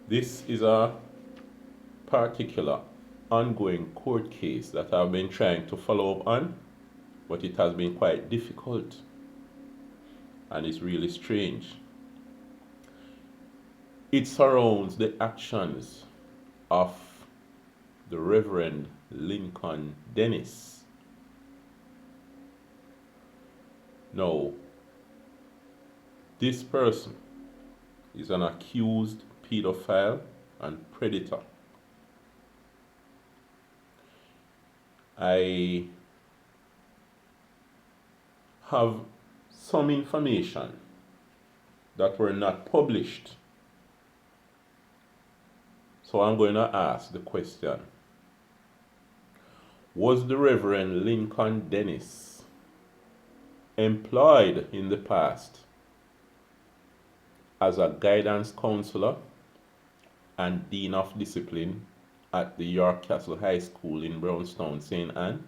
This is a particular ongoing court case that I've been trying to follow up on, but it has been quite difficult and it's really strange. It surrounds the actions of the Reverend Lincoln Dennis. Now, this person is an accused pedophile and predator. I have some information that were not published. So I'm going to ask the question: was the Reverend Lincoln Dennis employed in the past as a guidance counselor and dean of discipline at the York Castle High School in Brownstown, St. Anne?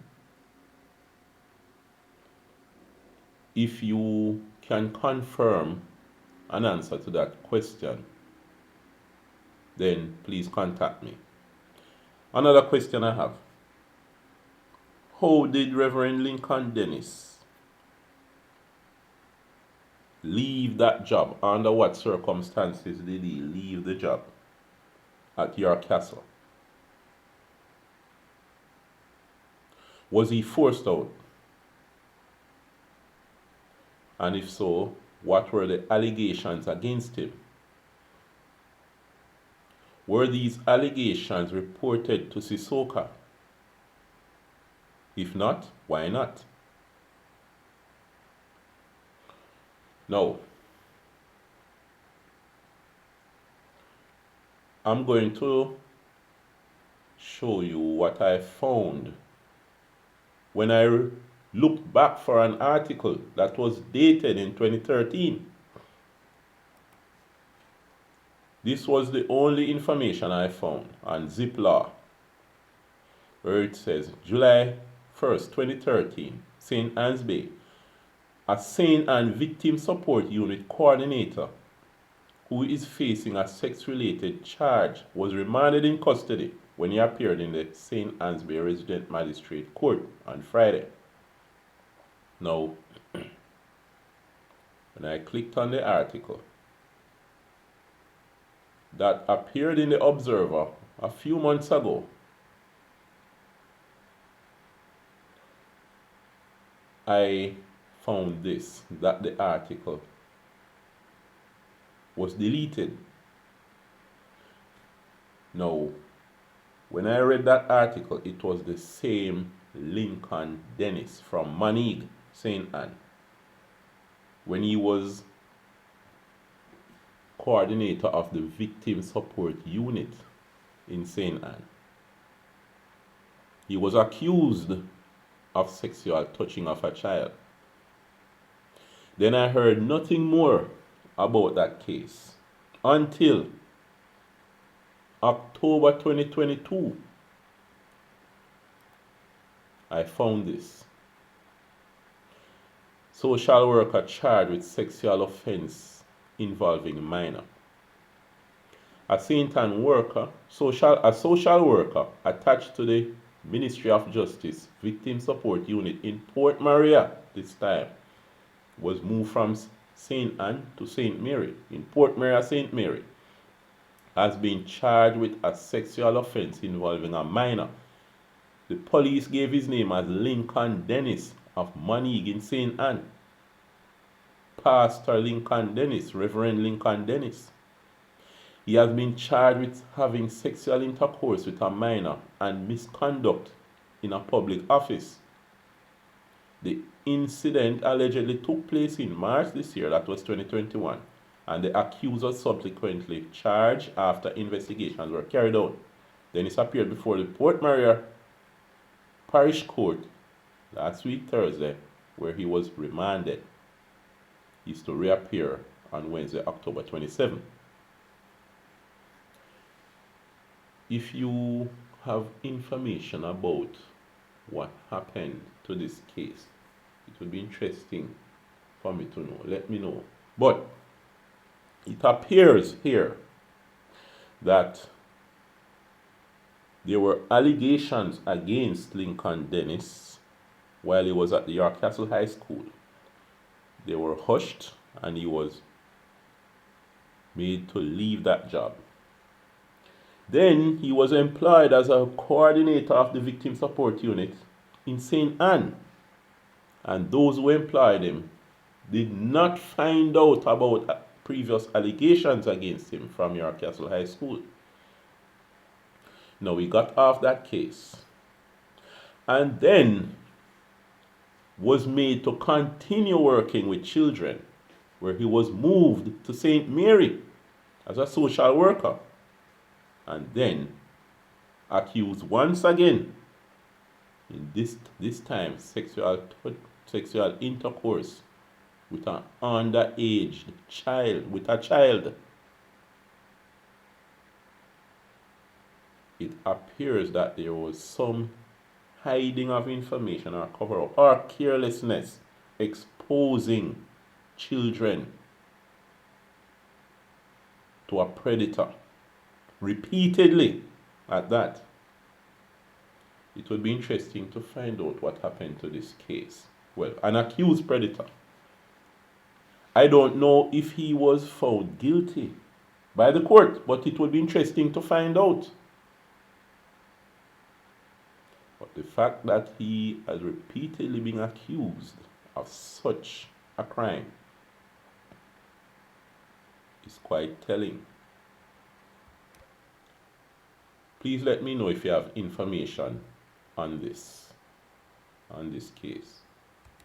If you can confirm an answer to that question, then please contact me. Another question I have: how did Reverend Lincoln Dennis leave that job? Under what circumstances did he leave the job at York Castle? Was he forced out? And if so, what were the allegations against him? Were these allegations reported to Sissoka? If not, why not? Now, I'm going to show you what I found when I looked back for an article that was dated in 2013. This was the only information I found on Ziplaw, where it says July 1st, 2013, St. Anne's Bay, a St. Anne Victim Support Unit coordinator who is facing a sex-related charge was remanded in custody when he appeared in the St. Anne's Bay Resident Magistrate Court on Friday. Now, when I clicked on the article that appeared in the Observer a few months ago, I found this, that the article was deleted. Now, when I read that article, it was the same Lincoln Dennis from Maneague, St. Anne, when he was coordinator of the Victim Support Unit in St. Anne. He was accused of sexual touching of a child. Then I heard nothing more about that case until October 2022. I found this. Social worker charged with sexual offense involving minor. A St. Anne worker, a social worker attached to the Ministry of Justice Victim Support Unit in Port Maria this time, was moved from St. Anne to St. Mary. In Port Maria, St. Mary, has been charged with a sexual offense involving a minor. The police gave his name as Lincoln Dennis of Maneague in St. Anne. Pastor Lincoln Dennis, Reverend Lincoln Dennis. He has been charged with having sexual intercourse with a minor and misconduct in a public office. The incident allegedly took place in March this year, that was 2021, and the accuser subsequently charged after investigations were carried out. Dennis appeared before the Port Maria Parish Court last week, Thursday, where he was remanded. He is to reappear on Wednesday, October 27th. If you have information about what happened to this case, it would be interesting for me to know. Let me know. But it appears here that there were allegations against Lincoln Dennis while he was at the York Castle High School. They were hushed and he was made to leave that job. Then he was employed as a coordinator of the Victim Support Unit in St. Anne. And those who employed him did not find out about previous allegations against him from York Castle High School. Now he got off that case and then was made to continue working with children, where he was moved to St. Mary as a social worker, and then accused once again, in this time sexual intercourse with an underage child, with a child. It appears that there was some hiding of information or cover up or carelessness exposing children to a predator repeatedly at that. It would be interesting to find out what happened to this case. Well, an accused predator. I don't know if he was found guilty by the court, but it would be interesting to find out. But the fact that he has repeatedly been accused of such a crime is quite telling. Please let me know if you have information on this case.